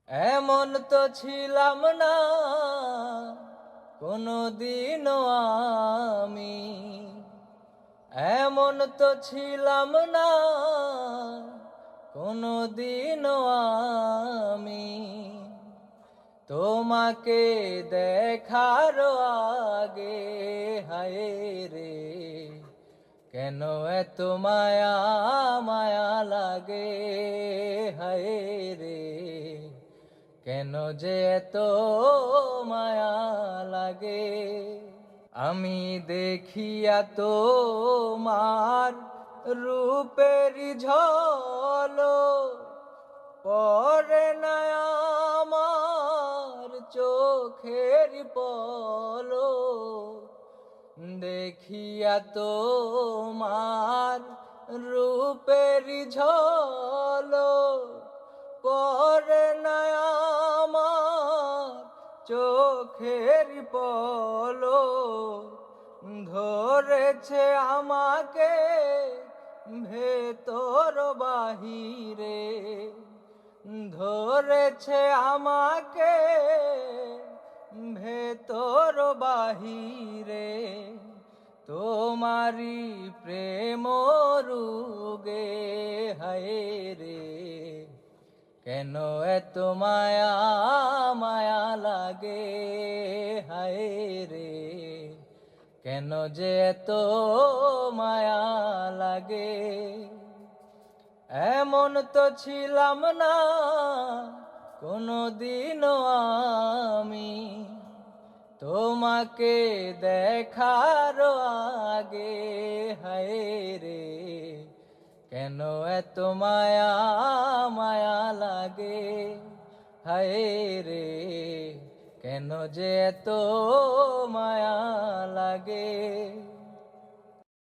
এমন তো ছিলাম না কোনদিনও আমি, এমন তো ছিলাম না কোনদিনও আমি, তোমাকে দেখার আগে হায় রে কেন এত মায়া মায়া লাগে, হায় রে কেন যে এত মায়া লাগে। আমি দেখিয়া তোমার রূপের ঝলক পরে না আমার চোখের পলক, দেখিয়া তোমার রূপের ঝলক পরে না আমার চোখের পলক, ধরেছে আমাকে ভেতর বাহিরে, ধরেছে আমাকে ভেতর বাহিরে, তোমারি প্রেম রুগে হায় রে কেন এত মায়া মায়া লাগে, হায় রে কেন যে এত মায়া লাগে। এমন তো ছিলাম না কোনদিনও আমি, তোমাকে দেখার আগে হায় রে কেন এত মায়া মায়া লাগে, হায় রে কেন যে এত মায়া লাগে।